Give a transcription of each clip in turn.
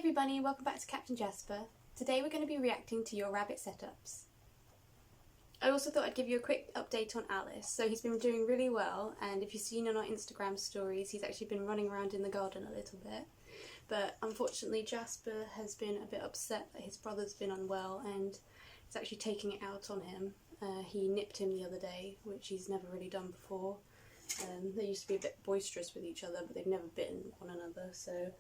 everybody, welcome back to Captain Jasper. Today we're going to be reacting to your rabbit setups. I also thought I'd give you a quick update on Alice. So he's been doing really well, and if you've seen on our Instagram stories, he's actually been running around in the garden a little bit. But unfortunately Jasper has been a bit upset that his brother's been unwell and he's actually taking it out on him. He nipped him the other day, which he's never really done before. They used to be a bit boisterous with each other, but they've never bitten one another, so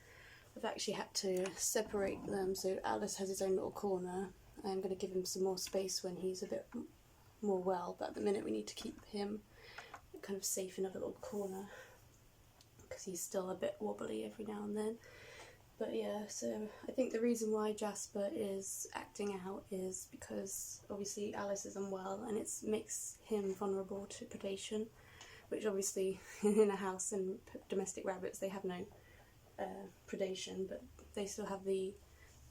I've actually had to separate them so Alice has his own little corner. I'm going to give him some more space when he's a bit more well, but at the minute we need to keep him kind of safe in a little corner because he's still a bit wobbly every now and then. But yeah, so I think the reason why Jasper is acting out is because obviously Alice is unwell and it makes him vulnerable to predation, which obviously in a house and domestic rabbits they have no predation, but they still have the,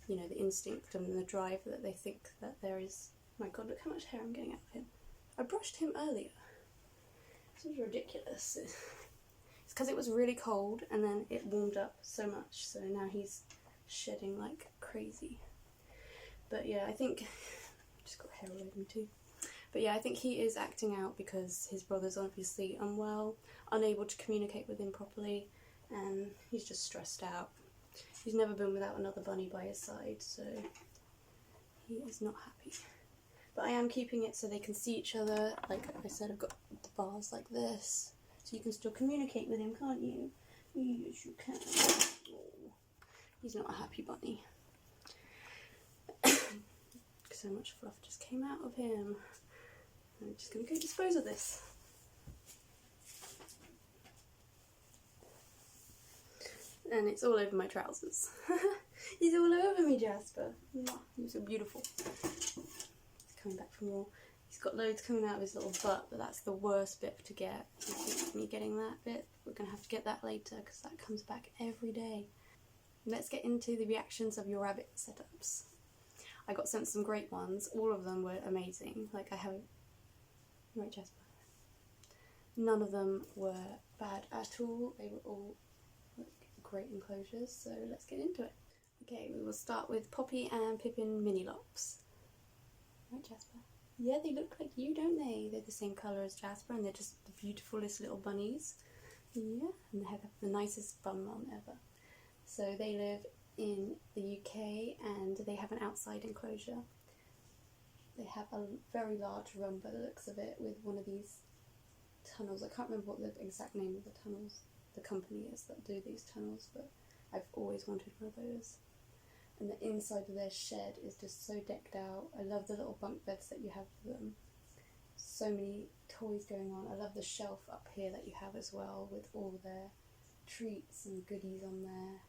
you know, the instinct and the drive that they think that there is. My god, look how much hair I'm getting out of him. I brushed him earlier. This was ridiculous. It's because it was really cold and then it warmed up so much, so now he's shedding like crazy. But yeah, I think I've just got hair all over me too. But yeah, I think he is acting out because his brother's obviously unwell, unable to communicate with him properly, and he's just stressed out. He's never been without another bunny by his side, so he is not happy. But I am keeping it so they can see each other. Like I said, I've got the bars like this, so you can still communicate with him, can't you? Yes, you can. Oh, he's not a happy bunny. So much fluff just came out of him. I'm just going to go dispose of this. And it's all over my trousers. He's all over me, Jasper. You're so beautiful. He's coming back for more. He's got loads coming out of his little butt, but that's the worst bit to get. Me getting that bit. We're going to have to get that later because that comes back every day. Let's get into the reactions of your rabbit setups. I got sent some great ones. All of them were amazing. Like I have... Right, Jasper? None of them were bad at all. They were all great enclosures, so let's get into it. Okay, we will start with Poppy and Pippin Mini Lops. Right, Jasper? Yeah, they look like you, don't they? They're the same colour as Jasper and they're just the beautifulest little bunnies. Yeah, and they have the nicest bum on ever. So they live in the UK and they have an outside enclosure. They have a very large room by the looks of it with one of these tunnels. I can't remember what the exact name of the tunnels, the company is that do these tunnels, but I've always wanted one of those. And the inside of their shed is just so decked out. I love the little bunk beds that you have for them. So many toys going on. I love the shelf up here that you have as well with all their treats and goodies on there.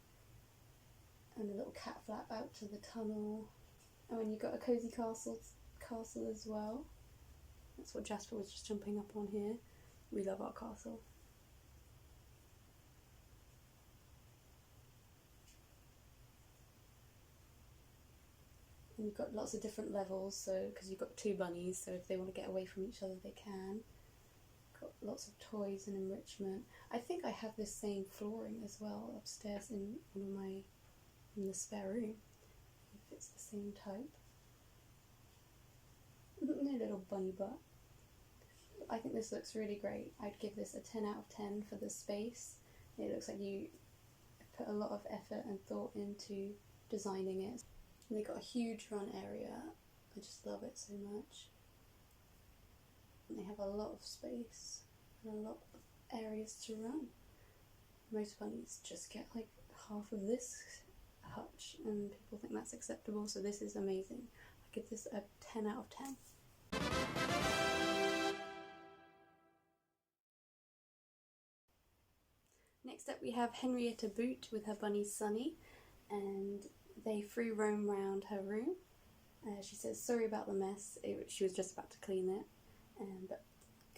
And a little cat flap out to the tunnel. Oh, and you've got a cosy castle as well. That's what Jasper was just jumping up on here. We love our castle. And you've got lots of different levels, so because you've got two bunnies, so if they want to get away from each other they can. Got lots of toys and enrichment. I think I have this same flooring as well upstairs in one of my in the spare room. If it's the same type. No little bunny butt. I think this looks really great. I'd give this a 10 out of 10 for the space. It looks like you put a lot of effort and thought into designing it. And they've got a huge run area. I just love it so much. And they have a lot of space and a lot of areas to run. Most bunnies just get like half of this hutch and people think that's acceptable, so this is amazing. I give this a 10 out of 10. Next up we have Henrietta Boot with her bunny Sunny, and they free roam around her room. She says sorry about the mess, she was just about to clean it, but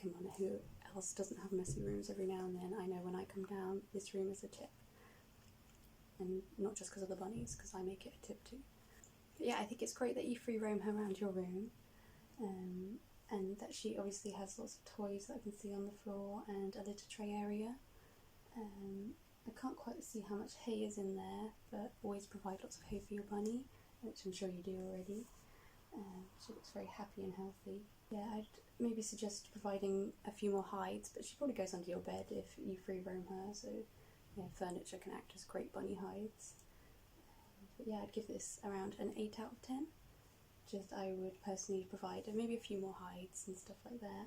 come on, who else doesn't have messy rooms every now and then? I know when I come down this room is a tip, and not just because of the bunnies, because I make it a tip too. But yeah, I think it's great that you free roam her around your room, and that she obviously has lots of toys that I can see on the floor and a litter tray area. I can't quite see how much hay is in there, but always provide lots of hay for your bunny, which I'm sure you do already. She looks very happy and healthy. Yeah, I'd maybe suggest providing a few more hides, but she probably goes under your bed if you free roam her, so yeah, furniture can act as great bunny hides. But yeah, I'd give this around an 8 out of 10. Just I would personally provide maybe a few more hides and stuff like that.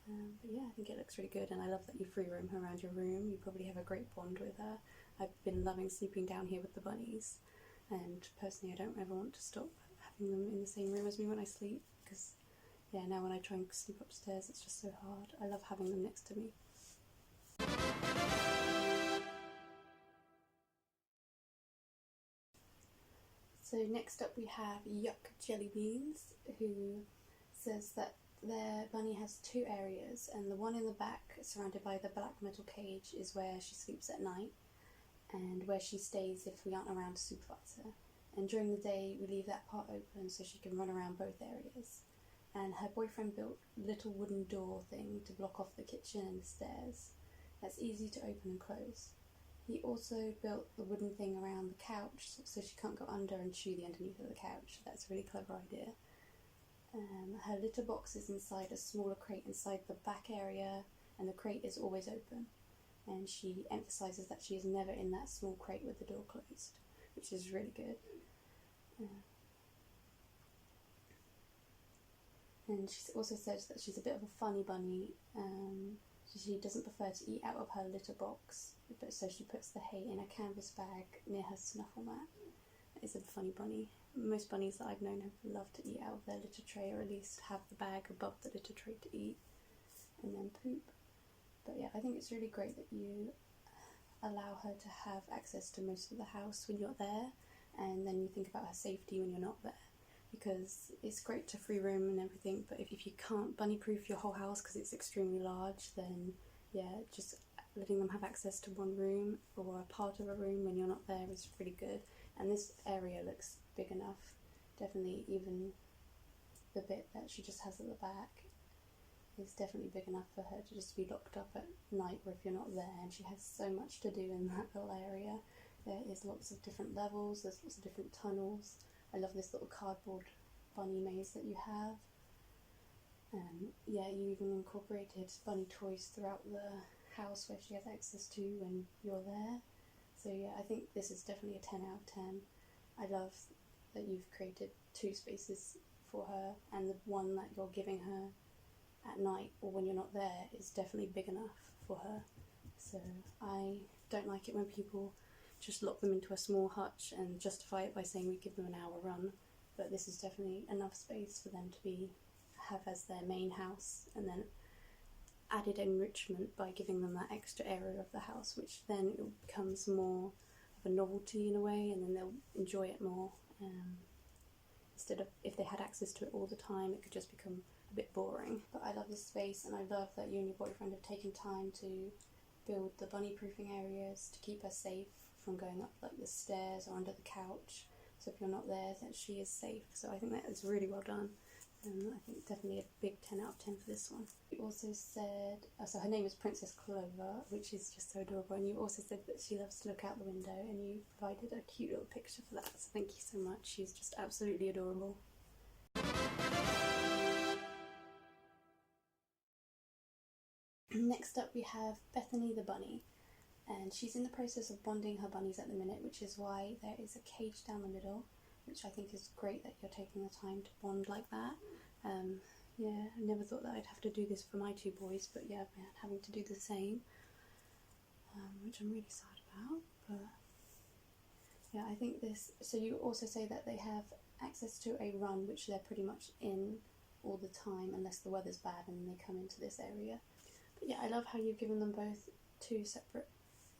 But yeah, I think it looks really good, and I love that you free roam her around your room. You probably have a great bond with her. I've been loving sleeping down here with the bunnies, and personally I don't ever want to stop having them in the same room as me when I sleep, because yeah, now when I try and sleep upstairs it's just so hard. I love having them next to me. So next up we have Yuck Jellybeans, who says that their bunny has 2 areas, and the one in the back, surrounded by the black metal cage, is where she sleeps at night and where she stays if we aren't around to supervise her. And during the day we leave that part open so she can run around both areas. And her boyfriend built a little wooden door thing to block off the kitchen and the stairs. That's easy to open and close. He also built the wooden thing around the couch so she can't go under and chew the underneath of the couch. That's a really clever idea. Her litter box is inside a smaller crate inside the back area, and the crate is always open. And she emphasises that she is never in that small crate with the door closed, which is really good. And she also says that she's a bit of a funny bunny. She doesn't prefer to eat out of her litter box, but so she puts the hay in a canvas bag near her snuffle mat. It's a funny bunny. Most bunnies that I've known have loved to eat out of their litter tray, or at least have the bag above the litter tray to eat and then poop. But yeah, I think it's really great that you allow her to have access to most of the house when you're there, and then you think about her safety when you're not there. Because it's great to free roam and everything, but if you can't bunny proof your whole house because it's extremely large, then yeah, just letting them have access to one room or a part of a room when you're not there is really good. And this area looks big enough. Definitely even the bit that she just has at the back is definitely big enough for her to just be locked up at night, or if you're not there. And she has so much to do in that little area. There is lots of different levels, there's lots of different tunnels. I love this little cardboard bunny maze that you have. Yeah, you even incorporated bunny toys throughout the house where she has access to when you're there. So yeah, I think this is definitely a 10 out of 10. I love that you've created 2 spaces for her, and the one that you're giving her at night or when you're not there is definitely big enough for her. So I don't like it when people just lock them into a small hutch and justify it by saying we give them an hour run, but this is definitely enough space for them to have as their main house, and then added enrichment by giving them that extra area of the house, which then it becomes more of a novelty in a way, and then they'll enjoy it more. Instead of, if they had access to it all the time, it could just become a bit boring. But I love this space, and I love that you and your boyfriend have taken time to build the bunny proofing areas to keep her safe from going up like the stairs or under the couch, so if you're not there that she is safe. So I think that is really well done, and I think definitely a big 10 out of 10 for this one. You also said, so her name is Princess Clover, which is just so adorable, and you also said that she loves to look out the window, and you provided a cute little picture for that, so thank you so much. She's just absolutely adorable. Next up we have Bethany the bunny, and she's in the process of bonding her bunnies at the minute, which is why there is a cage down the middle, which I think is great that you're taking the time to bond like that. Yeah, I never thought that I'd have to do this for my 2 boys, but yeah, I'm having to do the same, which I'm really sad about. But yeah, I think this, so you also say that they have access to a run, which they're pretty much in all the time unless the weather's bad and they come into this area. But yeah, I love how you've given them both 2 separate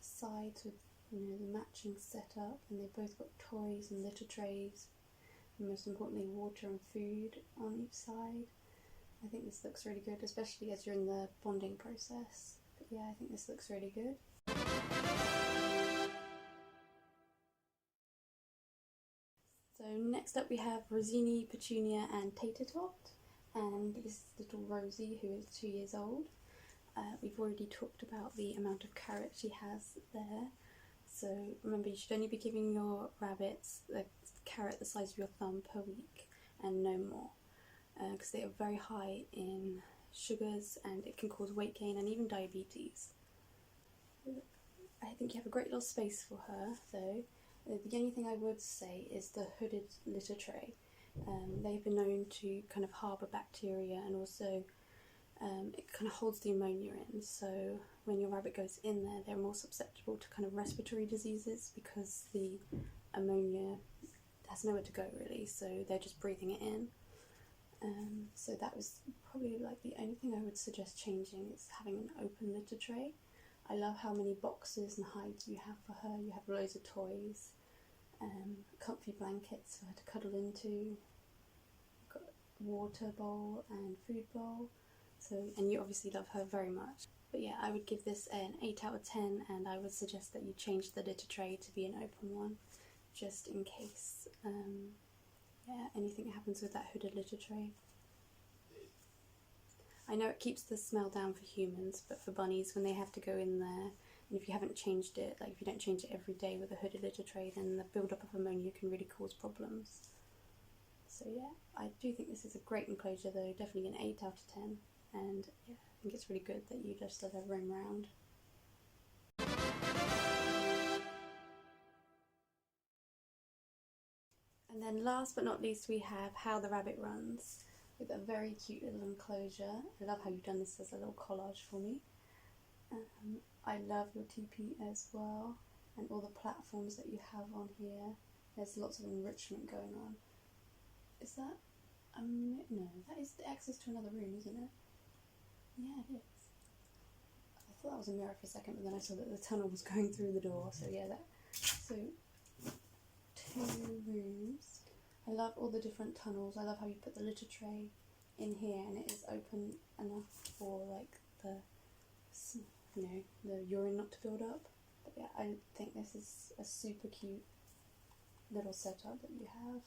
sides with, you know, the matching setup, and they've both got toys and litter trays, and most importantly water and food on each side. I think this looks really good, especially as you're in the bonding process. But yeah, I think this looks really good. So next up we have Rosini, Petunia and Tater Tot, and this is little Rosie, who is 2 years old. we've already talked about the amount of carrots she has there. So remember, you should only be giving your rabbits a carrot the size of your thumb per week and no more, because they are very high in sugars and it can cause weight gain and even diabetes. I think you have a great little space for her though. The only thing I would say is the hooded litter tray. They've been known to kind of harbour bacteria, and also it kind of holds the ammonia in, so when your rabbit goes in there, they're more susceptible to kind of respiratory diseases because the ammonia has nowhere to go really, so they're just breathing it in. So that was probably like the only thing I would suggest changing, is having an open litter tray. I love how many boxes and hides you have for her. You have loads of toys, comfy blankets for her to cuddle into. You've got water bowl and food bowl. So, and you obviously love her very much. But yeah, I would give this an 8 out of 10, and I would suggest that you change the litter tray to be an open one, just in case anything happens with that hooded litter tray. I know it keeps the smell down for humans, but for bunnies, when they have to go in there, and if you haven't changed it, like if you don't change it every day with a hooded litter tray, then the build-up of ammonia can really cause problems. So yeah, I do think this is a great enclosure though, definitely an 8 out of 10. And yeah, I think it's really good that you just let her roam around. And then last but not least, we have How the Rabbit Runs, with a very cute little enclosure. I love how you've done this as a little collage for me. I love your teepee as well, and all the platforms that you have on here. There's lots of enrichment going on. Is that, no, that is the access to another room, isn't it? Yeah, it is. I thought that was a mirror for a second, but then I saw that the tunnel was going through the door, so yeah, so 2 rooms. I love all the different tunnels. I love how you put the litter tray in here and it is open enough for like the urine not to build up. But yeah, I think this is a super cute little setup that you have.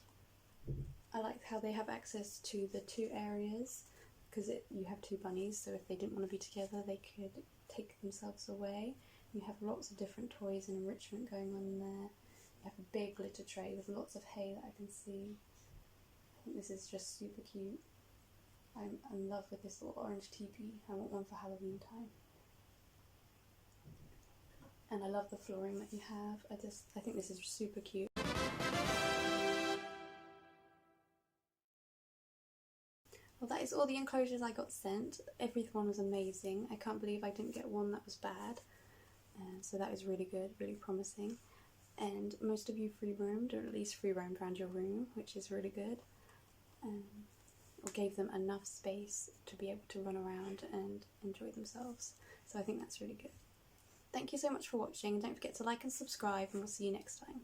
I like how they have access to the 2 areas, because you have 2 bunnies, so if they didn't want to be together they could take themselves away. You have lots of different toys and enrichment going on in there. You have a big litter tray with lots of hay that I can see. I think this is just super cute. I'm in love with this little orange teepee. I want one for Halloween time. And I love the flooring that you have. I think this is super cute. Well, that is all the enclosures I got sent. Everyone was amazing. I can't believe I didn't get one that was bad. So that was really good, really promising. And most of you free roamed, or at least free roamed around your room, which is really good. Or gave them enough space to be able to run around and enjoy themselves. So I think that's really good. Thank you so much for watching, and don't forget to like and subscribe, and we'll see you next time.